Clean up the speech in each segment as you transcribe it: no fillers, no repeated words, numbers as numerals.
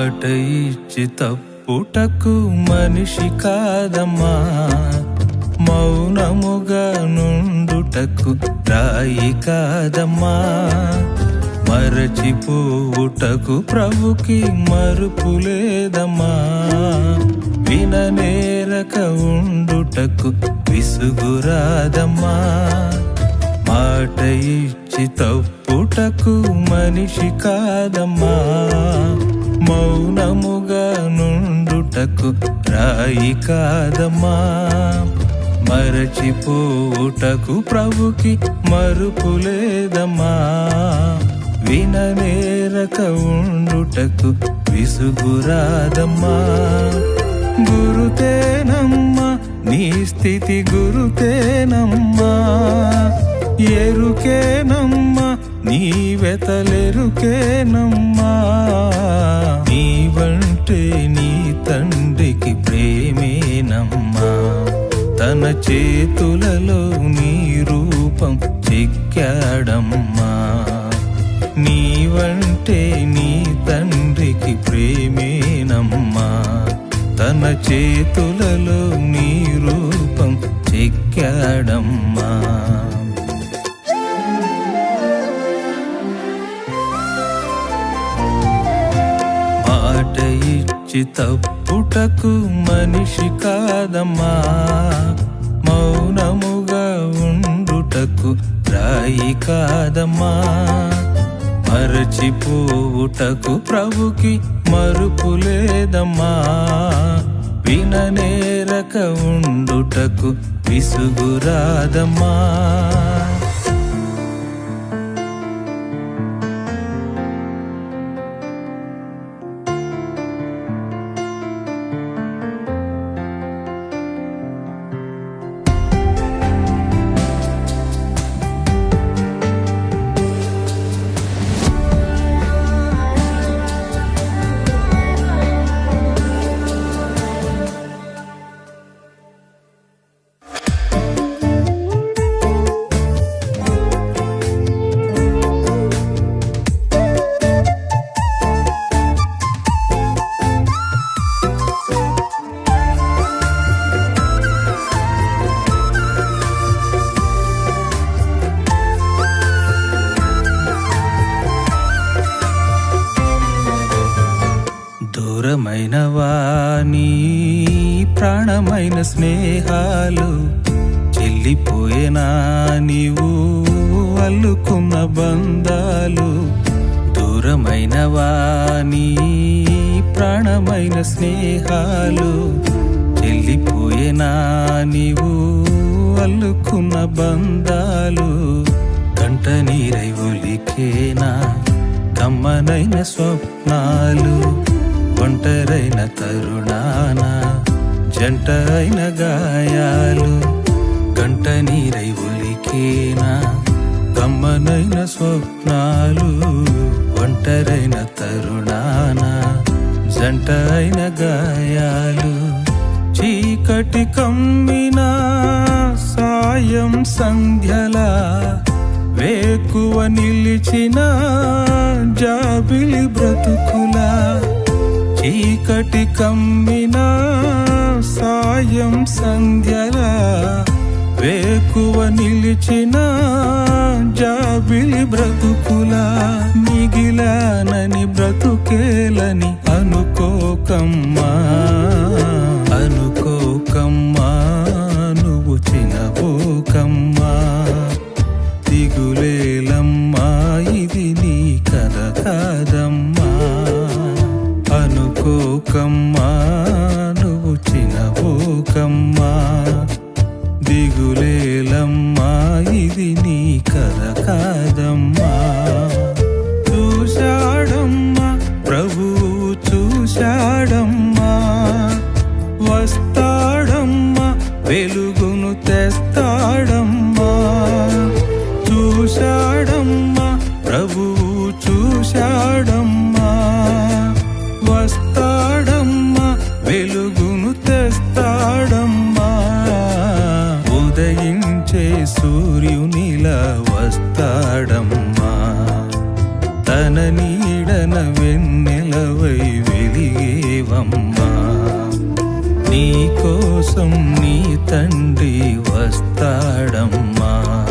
మాట ఇచ్చి తప్పుటకు మనిషి కాదమ్మా, మౌనముగా నుండుటకు రాయి కాదమ్మా, మరచిపోవుటకు ప్రభుకి మరుపు లేదమ్మా, విననేరక ఉండుటకు విసుగురాదమ్మా. మాట ఇచ్చి తప్పుటకు మనిషి కాదమ్మా, మౌనముగా నుండుటకు రాయి కాదమ్మా, మరచిపోవుటకు ప్రభుకి మరుపు లేదమ్మా, విననేరక ఉండుటకు విసుగురాదమ్మా. గురుతేనమ్మా నీ స్థితి, గురుతేనమ్మా ఎరుకేనమ్మా నీ వెతలెరుకేనమ్మా. నీవంటే నీ తండ్రికి ప్రేమేనమ్మా, తన చేతులలో నీ రూపం చెక్కాడమ్మా. నీవంటే నీ తండ్రికి ప్రేమేనమ్మా, తన చేతులలో నీ రూపం చెక్కాడమ్మా. మాట ఇచ్చి తప్పుటకు మనిషి కాదమ్మా, మౌనముగా ఉండుటకు రాయి కాదమ్మా, మరచిపోవుటకు ప్రభుకి మరుపు లేదమ్మా, విననేరక ఉండుటకు విసుగురాదమ్మా. దూరమైన వాని ప్రాణమైన స్నేహాలు చెల్లిపోయేనా, నీవు అల్లుకున్న బంధాలు. దూరమైన వాని ప్రాణమైన స్నేహాలు చెల్లిపోయేనా, నీవు అల్లుకున్న బంధాలు. కంట నీరై ఒలికేనా కమ్మనైన స్వప్నాలు, ఒంటరైన తరుణాన జంట అయిన గాయాలు. కంట నీరై ఒలికేనా కమ్మనైన స్వప్నాలు, ఒంటరైన తరుణాన జంట అయిన గాయాలు. చీకటి కమ్మిన సాయం సంధ్యలా వేకువ నిలిచిన జాబిలి బ్రతుకులా. చీకటి కమ్మిన సాయం సంధ్యలా వేకువ నిలిచిన జాబిలి బ్రతుకులా. మిగిలానని బ్రతుకేలని అనుకోకమ్మా, అనుకోకమ్మా నువ్వు చినబోకమ్మా. దిగులేలమ్మా ఇది నీ కథ కాదమ్మా, అనుకోకమ్మా నువ్వు చినబోకమ్మా. దిగులేలమ్మా ఇది నీ కథ కాదమ్మా. చూశాడమ్మా ప్రభువు చూశాడమ్మా, వస్తాడమ్మా వెలుగును తెస్తాడమ్మా. చూశాడమ్మా ప్రభువు చూశాడమ్మా, వస్తాడమ్మా వెలుగును తెస్తాడమ్మా. ఉదయించే సూర్యునిలా వస్తాడమ్మా, తన నీడన వెన్నెలవై వెలిగేవమ్మా. నీ కోసం నీ తండ్రి వస్తాడమ్మా.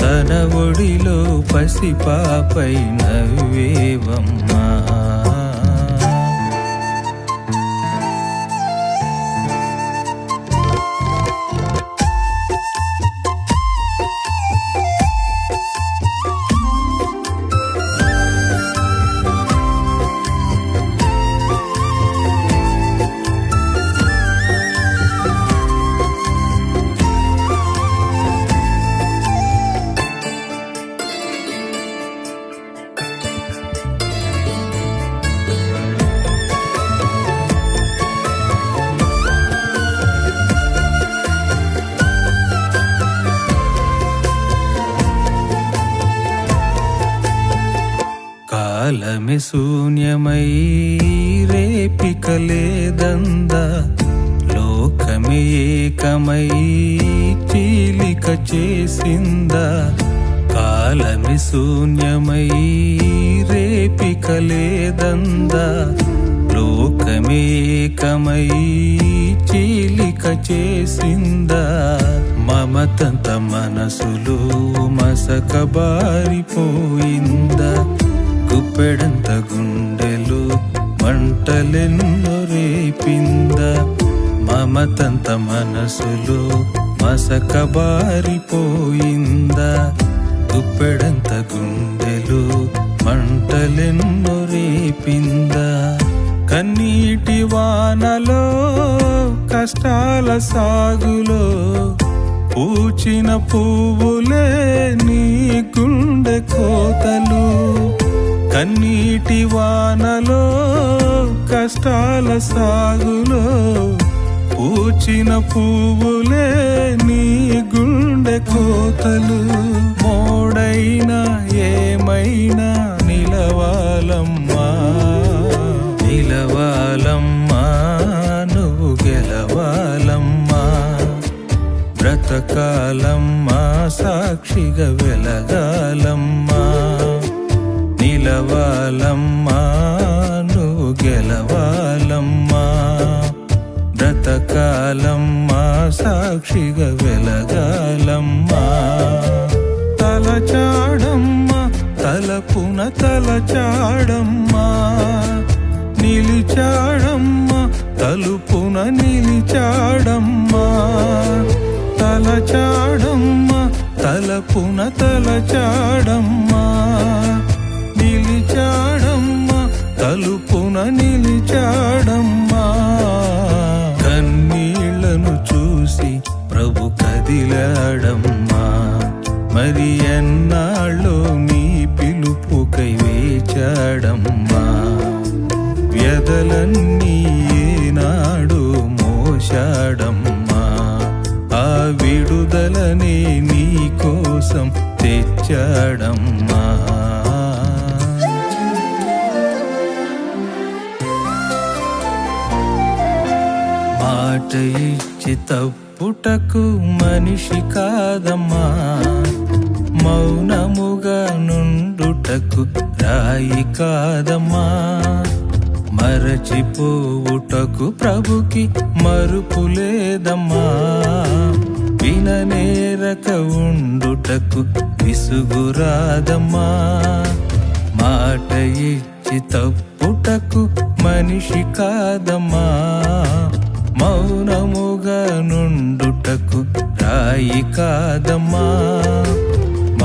తన ఒడిలో పసిపాపై నవ్వేవమ్మా. కాలమే శూన్యమై రేపిక లేదందా. లోకమే ఏకమై చీలిక చేసిందా. కాలమే శూన్యమై రేపిక లేదందా. లోకమే ఏకమై చీలిక చేసిందా. మమతంత మనసులో మసక బారిపోయిందా. గుప్పెడంత గుండెలు మంటలెన్నో రేపిందా. మమతంత మనసులో మసక బారిపోయిందా. గుప్పెడంత గుండెలు మంటలెన్నో రేపిందా. కన్నీటి వానలో కష్టాల సాగులో పూచిన పువ్వులే నీ గుండె కోతలు. కన్నీటి వానలో కష్టాల సాగులో పూచిన పువ్వులే నీ గుండె కోతలు. మోడైనా ఏమైనా నిలవాలమ్మా. నిలవాలమ్మా నువ్వు గెలవాలమ్మా. బ్రతకాలమ్మా సాక్షిగా వెలగాలమ్మా. నిలవాలమ్మా నువ్వు గెలవాలమ్మా. బ్రతకాలమ్మా సాక్షిగా వెలగాలమ్మా. తలచాడమ్మా తలపున తలచాడమ్మా. నిలిచాడమ్మా తలుపున నిలిచాడమ్మా. తలచాడమ్మా తలపున తలచాడమ్మా. నిలిచాడమ్మా తలుపున నిలిచాడమ్మా. కన్నీళ్లను చూసి ప్రభు కదిలాడమ్మా. మరి ఎన్నాళ్ళో నీ పిలుపుకై వేచాడమ్మా. వ్యధలన్నీ ఏనాడు మోశాడమ్మా. ఆ విడుదలనే నీ కోసం తెచ్చాడమ్మా. మాట ఇచ్చి తప్పుటకు మనిషి కాదమ్మా. మౌనముగా నుండుటకు రాయి కాదమ్మా. మరచిపోవుటకు ప్రభుకి మరుపు లేదమ్మా. విననేరక ఉండుటకు విసుగురాదమ్మా. మాట ఇచ్చి తప్పుటకు మనిషి కాదమ్మా. మౌనముగా నుండుటకు రాయి కాదమ్మా.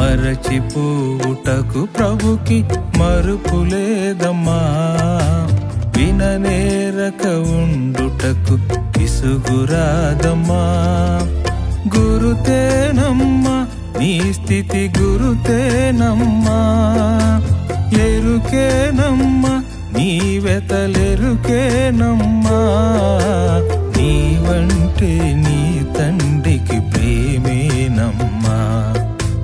మరచిపోవుటకు ప్రభుకి మరుపు లేదమ్మా. విననేరక ఉండుటకు విసుగురాదమ్మా. గురుతేనమ్మా నీ స్థితి గురుతేనమ్మా. ఎరుకేనమ్మా నీ వెతలెరుకేనమ్మా. నీవంటే నీ తండ్రికి ప్రేమేనమ్మా.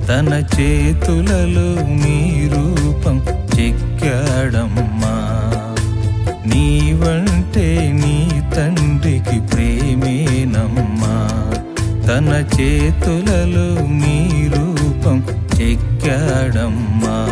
తన చేతులలో నీ రూపం చెక్కాడమ్మా. నీవంటే నీ తండ్రికి ప్రేమేనమ్మా. తన చేతులలో నీ రూపం చెక్కాడమ్మా.